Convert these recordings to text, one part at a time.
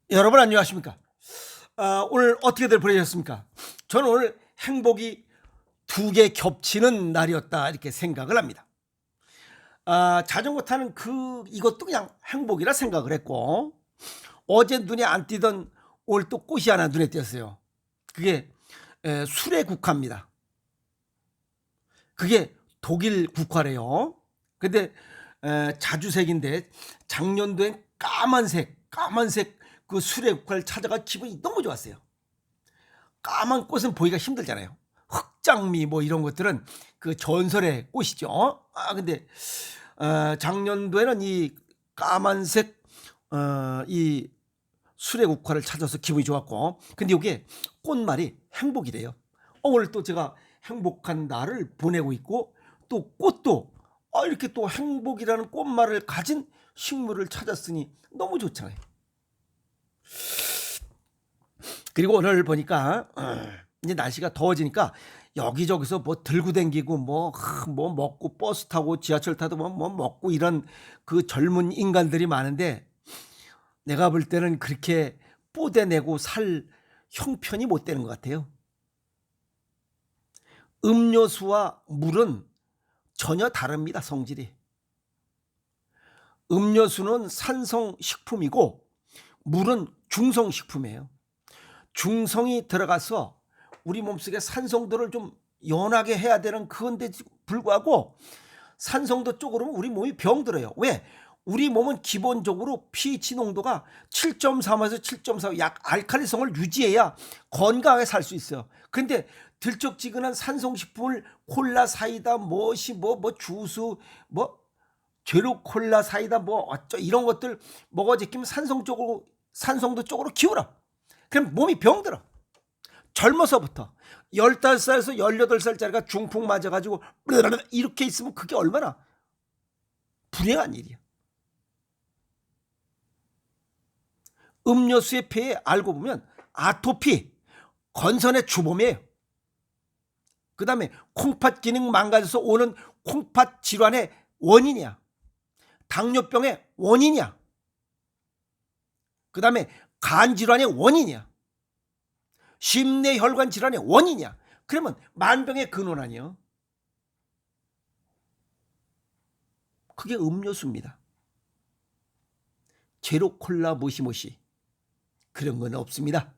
여러분 안녕하십니까? 오늘 어떻게들 보내셨습니까? 저는 오늘 행복이 두 개 겹치는 날이었다 이렇게 생각을 합니다. 자전거 타는 이것도 그냥 행복이라 생각을 했고, 어제 눈에 안 띄던 오늘 또 꽃이 하나 눈에 띄었어요. 그게 수레 국화입니다. 그게 독일 국화래요. 근데 자주색인데 작년도엔 까만색 그 수레 국화를 찾아가 기분이 너무 좋았어요. 까만 꽃은 보기가 힘들잖아요. 흑장미 뭐 이런 것들은 그 전설의 꽃이죠. 근데 작년도에는 이 까만색 이 수레국화를 찾아서 기분이 좋았고, 근데 이게 꽃말이 행복이래요. 오늘 또 제가 행복한 날을 보내고 있고, 또 꽃도 이렇게 또 행복이라는 꽃말을 가진 식물을 찾았으니 너무 좋잖아요. 그리고 오늘 보니까 이제 날씨가 더워지니까 여기저기서 뭐 들고 댕기고 뭐 먹고 버스 타고 지하철 타도 뭐 먹고 이런 그 젊은 인간들이 많은데, 내가 볼 때는 그렇게 뽀대내고 살 형편이 못 되는 것 같아요. 음료수와 물은 전혀 다릅니다, 성질이. 음료수는 산성식품이고 물은 중성식품이에요. 중성이 들어가서 우리 몸속에 산성도를 좀 연하게 해야 되는 그건데 불구하고 산성도 쪽으로 우리 몸이 병들어요. 왜? 우리 몸은 기본적으로 pH 농도가 7.3에서 7.4, 약 알칼리성을 유지해야 건강하게 살 수 있어요. 근데 들쩍지근한 산성식품을 콜라 사이다 뭐 주스 뭐 제로 콜라 사이다 뭐 어쩌 이런 것들 먹어 제끼면 산성도 쪽으로 기울어. 그럼 몸이 병들어. 젊어서부터 15살에서 18살짜리가 중풍 맞아가지고 이렇게 있으면 그게 얼마나 불행한 일이야. 음료수의 폐에 알고 보면 아토피, 건선의 주범이에요. 그 다음에 콩팥 기능 망가져서 오는 콩팥 질환의 원인이야. 당뇨병의 원인이야. 그 다음에 간 질환의 원인이야. 심내혈관 질환의 원인이야. 그러면 만병의 근원 아니에요. 그게 음료수입니다. 제로 콜라 모시모시 그런 건 없습니다.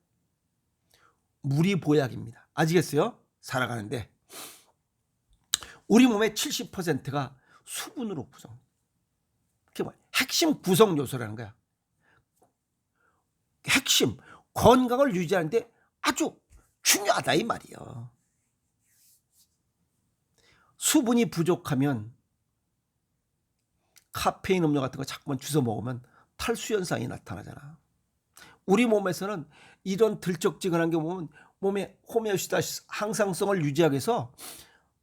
물이 보약입니다. 아시겠어요? 살아가는데 우리 몸의 70%가 수분으로 구성. 그게 뭐야? 핵심 구성 요소라는 거야. 핵심 건강을 유지하는데 아주 중요하다 이 말이에요. 수분이 부족하면 카페인 음료 같은 거 자꾸만 주워 먹으면 탈수 현상이 나타나잖아. 우리 몸에서는 이런 들쩍지근한 게 보면 몸의 호메오스타시스 항상성을 유지하기 위해서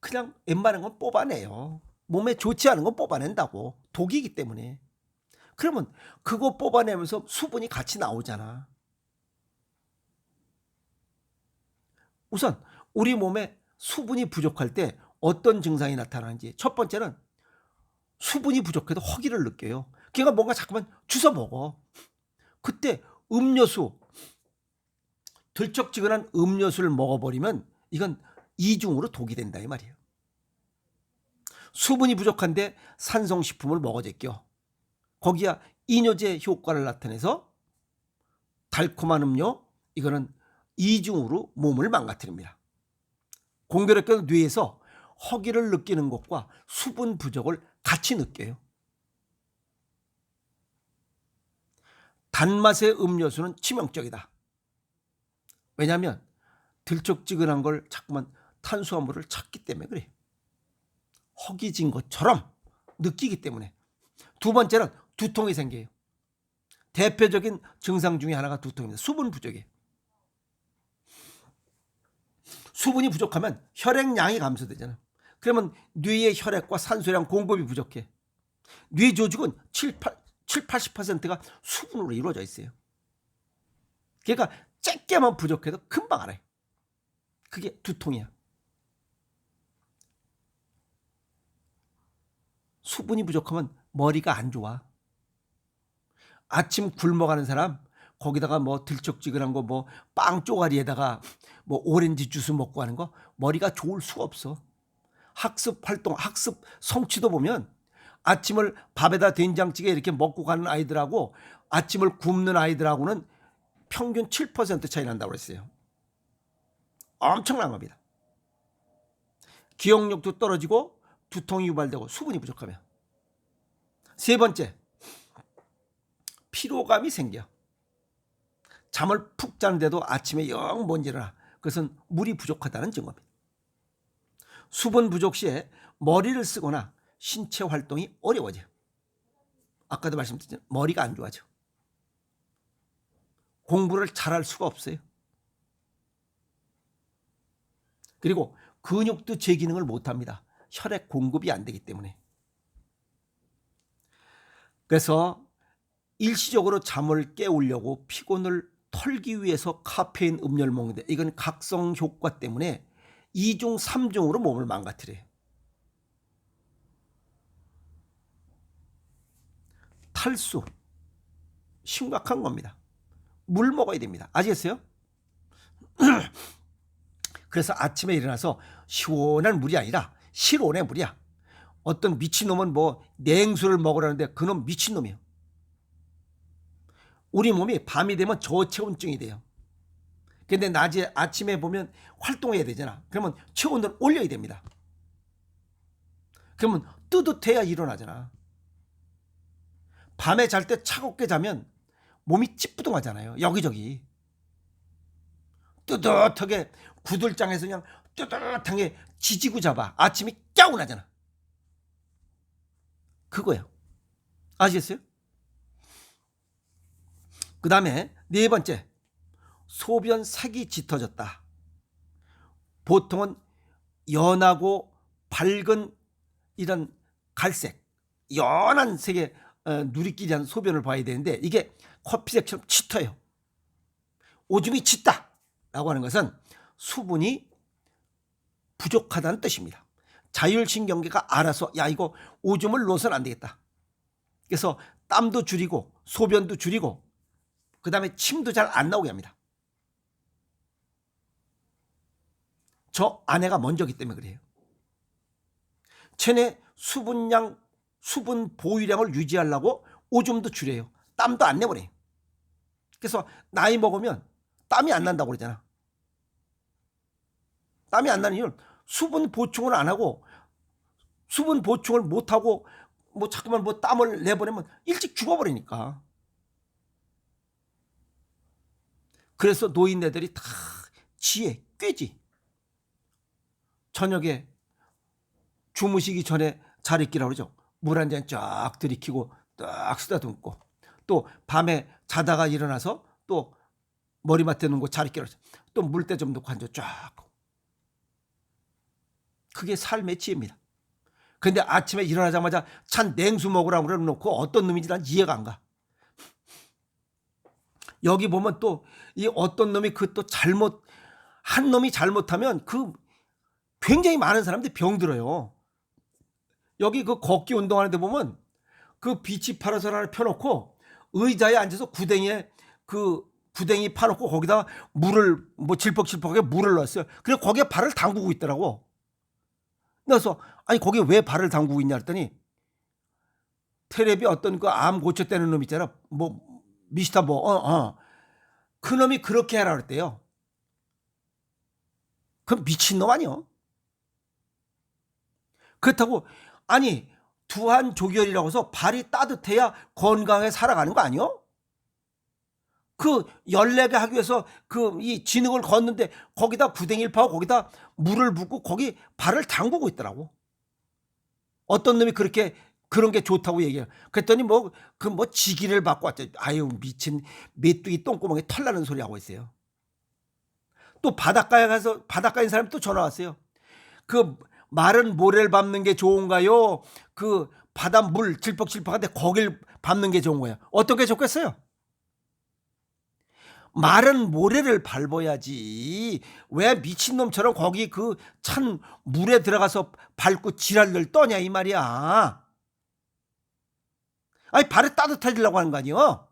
그냥 웬만한 건 뽑아내요. 몸에 좋지 않은 건 뽑아낸다고. 독이기 때문에. 그러면 그거 뽑아내면서 수분이 같이 나오잖아. 우선 우리 몸에 수분이 부족할 때 어떤 증상이 나타나는지, 첫 번째는 수분이 부족해도 허기를 느껴요. 그러니까 뭔가 자꾸만 주워 먹어. 그때 음료수, 들쩍지근한 음료수를 먹어버리면 이건 이중으로 독이 된다 이 말이에요. 수분이 부족한데 산성식품을 먹어 제껴. 거기야 이뇨제 효과를 나타내서 달콤한 음료, 이거는 이중으로 몸을 망가뜨립니다. 공교롭게도 뇌에서 허기를 느끼는 것과 수분 부족을 같이 느껴요. 단맛의 음료수는 치명적이다. 왜냐하면 들쩍지근한 걸 자꾸만 탄수화물을 찾기 때문에 그래. 허기진 것처럼 느끼기 때문에. 두 번째는 두통이 생겨요. 대표적인 증상 중에 하나가 두통입니다. 수분 부족이에요. 수분이 부족하면 혈액량이 감소되잖아. 그러면 뇌의 혈액과 산소량 공급이 부족해. 뇌 조직은 80%가 수분으로 이루어져 있어요. 그러니까 쬐게만 부족해도 금방 알아요. 그게 두통이야. 수분이 부족하면 머리가 안 좋아. 아침 굶어가는 사람 거기다가 뭐 들쩍지근한 거 뭐 빵 쪼가리에다가 뭐 오렌지 주스 먹고 하는 거 머리가 좋을 수가 없어. 학습 활동, 학습 성취도 보면 아침을 밥에다 된장찌개 이렇게 먹고 가는 아이들하고 아침을 굶는 아이들하고는 평균 7% 차이 난다고 그랬어요. 엄청난 겁니다. 기억력도 떨어지고 두통이 유발되고 수분이 부족하면. 세 번째, 피로감이 생겨. 잠을 푹 자는데도 아침에 영 못 일어나. 그것은 물이 부족하다는 증거입니다. 수분 부족 시에 머리를 쓰거나 신체 활동이 어려워져요. 아까도 말씀드렸지만 머리가 안 좋아져. 공부를 잘할 수가 없어요. 그리고 근육도 제 기능을 못합니다. 혈액 공급이 안 되기 때문에. 그래서 일시적으로 잠을 깨우려고 피곤을 털기 위해서 카페인 음료를 먹는데 이건 각성 효과 때문에 2중 3중으로 몸을 망가뜨려요. 탈수 심각한 겁니다. 물 먹어야 됩니다. 아시겠어요? 그래서 아침에 일어나서 시원한 물이 아니라 실온의 물이야. 어떤 미친놈은 뭐 냉수를 먹으라는데 그놈 미친놈이에요. 우리 몸이 밤이 되면 저체온증이 돼요. 근데 낮에 아침에 보면 활동해야 되잖아. 그러면 체온을 올려야 됩니다. 그러면 뜨뜻해야 일어나잖아. 밤에 잘 때 차갑게 자면 몸이 찌뿌둥하잖아요. 여기저기. 뜨뜻하게 구들장에서 그냥 뜨뜻하게 지지고 잡아. 아침이 깨운하잖아. 그거예요. 아시겠어요? 그 다음에 네 번째, 소변 색이 짙어졌다. 보통은 연하고 밝은 이런 갈색, 연한 색의 누리끼리 한 소변을 봐야 되는데 이게 커피색처럼 짙어요. 오줌이 짙다 라고 하는 것은 수분이 부족하다는 뜻입니다. 자율신경계가 알아서 야 이거 오줌을 넣어서는 안 되겠다. 그래서 땀도 줄이고 소변도 줄이고 그 다음에 침도 잘 안 나오게 합니다. 저 아내가 먼저기 때문에 그래요. 체내 수분량, 수분 보유량을 유지하려고 오줌도 줄여요. 땀도 안 내버려요. 그래서 나이 먹으면 땀이 안 난다고 그러잖아. 땀이 안 나는 이유는 수분 보충을 안 하고 수분 보충을 못 하고 뭐 자꾸만 뭐 땀을 내보내면 일찍 죽어버리니까. 그래서 노인네들이 다 지혜, 꾀지. 저녁에 주무시기 전에 잘 있기라고 그러죠. 물 한 잔 쫙 들이키고 딱 쓰다듬고 또 밤에 자다가 일어나서 또 머리맡에 놓고 잘 있기라고 그러죠. 또 물때 좀 넣고 한 잔 쫙. 그게 삶의 지혜입니다. 근데 아침에 일어나자마자 찬 냉수 먹으라고 그래놓고 어떤 놈인지 난 이해가 안 가. 여기 보면 또 이 어떤 놈이 그 또 잘못 한 놈이 잘못하면 그 굉장히 많은 사람들이 병들어요. 여기 그 걷기 운동하는데 보면 그 비치 파라솔 하나 펴놓고 의자에 앉아서 구덩이에 그 구덩이 파놓고 거기다 물을 뭐 질퍽질퍽하게 물을 넣었어요. 그래서 거기에 발을 담그고 있더라고. 그래서 아니 거기에 왜 발을 담그고 있냐 했더니 테레비 어떤 그 암 고쳤다는 놈 있잖아. 뭐 미스터 뭐 그 놈이 그렇게 하라 그랬대요. 그럼 미친놈 아니요? 그렇다고 아니 두한조결이라고 해서 발이 따뜻해야 건강하게 살아가는 거 아니요? 그 14개 하기 위해서 그 이 진흙을 걷는데 거기다 구덩이를 파고 거기다 물을 붓고 거기 발을 담그고 있더라고. 어떤 놈이 그렇게 그런 게 좋다고 얘기해요. 그랬더니 뭐 그 뭐 지기를 받고 왔죠. 아유 미친 메뚜기 똥구멍에 털 나는 소리 하고 있어요. 또 바닷가에 가서 바닷가에 있는 사람이 또 전화 왔어요. 그 마른 모래를 밟는 게 좋은가요? 그 바닷물 질퍽질퍽한데 거길 밟는 게 좋은 거예요. 어떤 게 좋겠어요? 마른 모래를 밟아야지. 왜 미친놈처럼 거기 그 찬 물에 들어가서 밟고 지랄을 떠냐 이 말이야. 아니 발에 따뜻해지려고 하는 거 아니에요?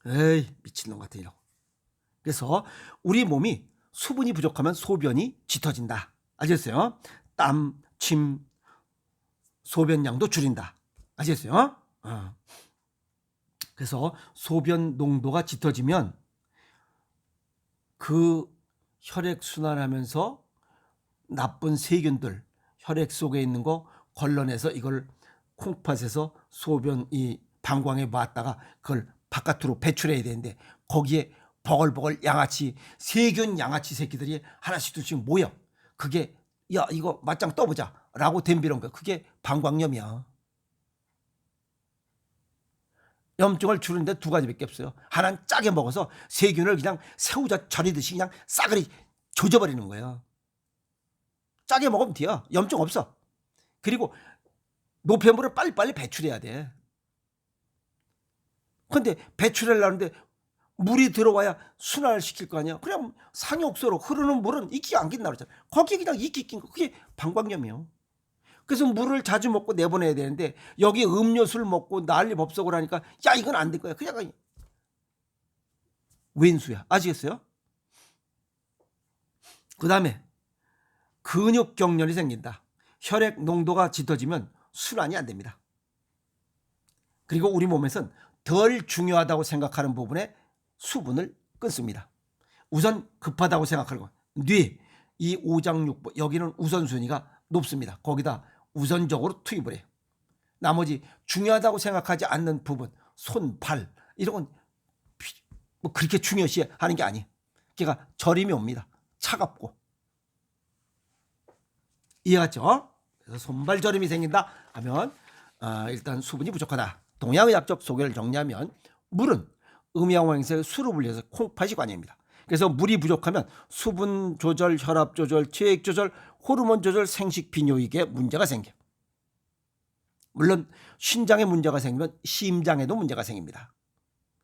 에이 미친놈 같아 이러고. 그래서 우리 몸이 수분이 부족하면 소변이 짙어진다. 아셨어요? 땀, 침, 소변량도 줄인다. 아셨어요? 그래서 소변 농도가 짙어지면 그 혈액 순환하면서 나쁜 세균들 혈액 속에 있는 거 걸러내서 이걸 콩팥에서 소변 이 방광에 맞다가 그걸 바깥으로 배출해야 되는데 거기에 버글버글 양아치 세균 양아치 새끼들이 하나씩 둘씩 모여. 그게 야 이거 맞짱 떠보자 라고 덤비는 거야. 그게 방광염이야. 염증을 줄이는데 두 가지밖에 없어요. 하나는 짜게 먹어서 세균을 그냥 새우젓 절이듯이 그냥 싸그리 조져버리는 거예요. 짜게 먹으면 돼요. 염증 없어. 그리고 노폐물을 빨리빨리 배출해야 돼. 근데 배출하려는데 물이 들어와야 순환을 시킬 거 아니야. 그냥 상욕소로 흐르는 물은 이끼가 안 낀다 그러잖아. 거기에 그냥 이끼 낀 거. 그게 방광염이에요. 그래서 물을 자주 먹고 내보내야 되는데 여기 음료수를 먹고 난리 법석을 하니까 야 이건 안 될 거야. 그냥 왼수야. 아시겠어요? 그 다음에 근육경련이 생긴다. 혈액 농도가 짙어지면 순환이 안 됩니다. 그리고 우리 몸에선 덜 중요하다고 생각하는 부분에 수분을 끊습니다. 우선 급하다고 생각하는 건 뇌, 이 오장육부 여기는 우선순위가 높습니다. 거기다 우선적으로 투입을 해요. 나머지 중요하다고 생각하지 않는 부분, 손, 발 이런 건 뭐 그렇게 중요시 하는 게 아니에요. 걔가 저림이 옵니다. 차갑고. 이해갔죠? 그래서 손발 저림이 생긴다 하면 일단 수분이 부족하다. 동양의학적 소견을 정리하면 물은 음양원에서 수로 분리해서 콩팥이 관여입니다. 그래서 물이 부족하면 수분 조절, 혈압 조절, 체액 조절, 호르몬 조절, 생식 비뇨기에 문제가 생겨. 물론 신장에 문제가 생기면 심장에도 문제가 생깁니다.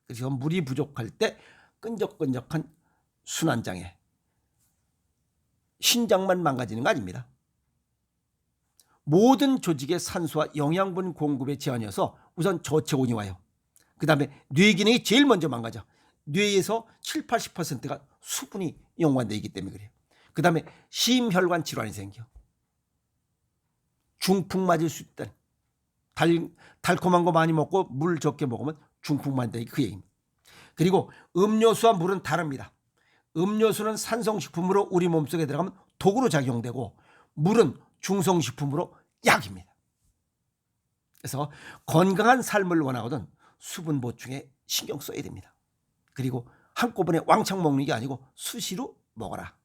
그래서 물이 부족할 때 끈적끈적한 순환장애, 신장만 망가지는 거 아닙니다. 모든 조직의 산소와 영양분 공급에 제한이어서 우선 저체온이 와요. 그 다음에 뇌 기능이 제일 먼저 망가져. 뇌에서 7, 80%가 수분이 연관되어 있기 때문에 그래요. 그 다음에 심혈관 질환이 생겨. 중풍 맞을 수 있다. 달콤한 거 많이 먹고 물 적게 먹으면 중풍 맞는다. 그 얘기입니다. 그리고 음료수와 물은 다릅니다. 음료수는 산성식품으로 우리 몸속에 들어가면 독으로 작용되고 물은 중성식품으로 약입니다. 그래서 건강한 삶을 원하거든 수분 보충에 신경 써야 됩니다. 그리고 한꺼번에 왕창 먹는 게 아니고 수시로 먹어라.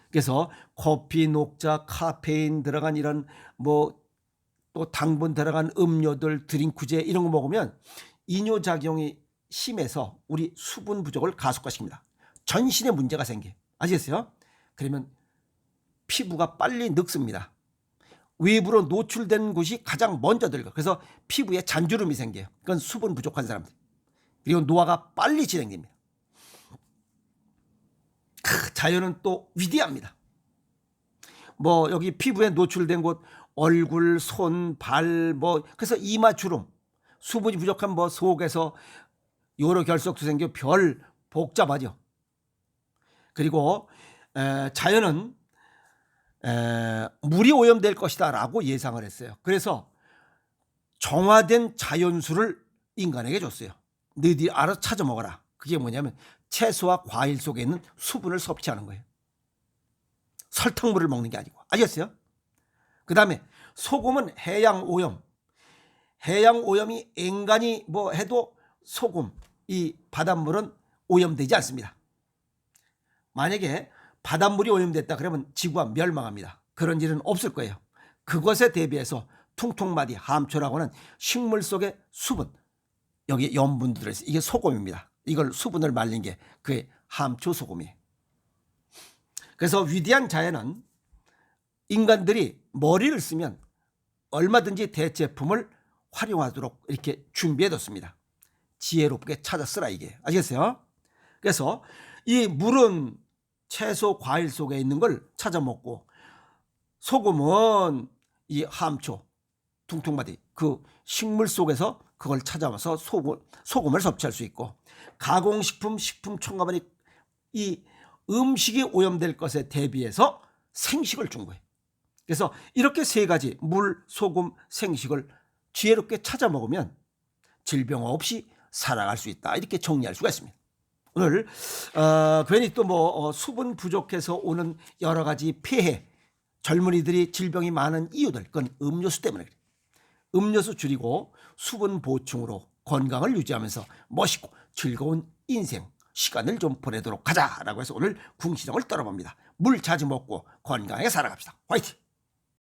그래서 커피, 녹차, 카페인 들어간 이런 또 당분 들어간 음료들, 드링크제 이런 거 먹으면 이뇨작용이 심해서 우리 수분 부족을 가속화시킵니다. 전신에 문제가 생겨. 아시겠어요? 그러면 피부가 빨리 늙습니다. 외부로 노출된 곳이 가장 먼저 늙어. 그래서 피부에 잔주름이 생겨요. 그건 수분 부족한 사람들. 그리고 노화가 빨리 진행됩니다. 자연은 또 위대합니다. 여기 피부에 노출된 곳 얼굴, 손, 발 그래서 이마 주름, 수분이 부족한 속에서 여러 결석도 생겨 별 복잡하죠. 그리고 자연은 물이 오염될 것이다 라고 예상을 했어요. 그래서 정화된 자연수를 인간에게 줬어요. 너희들이 알아서 찾아 먹어라. 그게 뭐냐면 채소와 과일 속에 있는 수분을 섭취하는 거예요. 설탕물을 먹는 게 아니고. 아셨어요? 그 다음에 소금은 해양오염. 해양오염이 인간이 해도 소금, 이 바닷물은 오염되지 않습니다. 만약에 바닷물이 오염됐다 그러면 지구가 멸망합니다. 그런 일은 없을 거예요. 그것에 대비해서 퉁퉁마디 함초라고 하는 식물 속의 수분, 여기 염분도 들어있어요. 이게 소금입니다. 이걸 수분을 말린 게 그게 함초 소금이에요. 그래서 위대한 자연은 인간들이 머리를 쓰면 얼마든지 대체품을 활용하도록 이렇게 준비해뒀습니다. 지혜롭게 찾아 쓰라 이게. 아시겠어요? 그래서 이 물은 채소, 과일 속에 있는 걸 찾아 먹고 소금은 이 함초, 퉁퉁마디 그 식물 속에서 그걸 찾아와서 소금을 섭취할 수 있고, 가공식품 식품첨가물이 이 음식이 오염될 것에 대비해서 생식을 준 거예요. 그래서 이렇게 세 가지 물, 소금, 생식을 지혜롭게 찾아 먹으면 질병 없이 살아갈 수 있다. 이렇게 정리할 수가 있습니다. 오늘 괜히 또 뭐 수분 부족해서 오는 여러 가지 폐해, 젊은이들이 질병이 많은 이유들, 그건 음료수 때문에 그래요. 음료수 줄이고 수분 보충으로 건강을 유지하면서 멋있고 즐거운 인생 시간을 좀 보내도록 하자라고 해서 오늘 궁시렁을 떨어봅니다. 물 자주 먹고 건강하게 살아갑시다. 화이팅!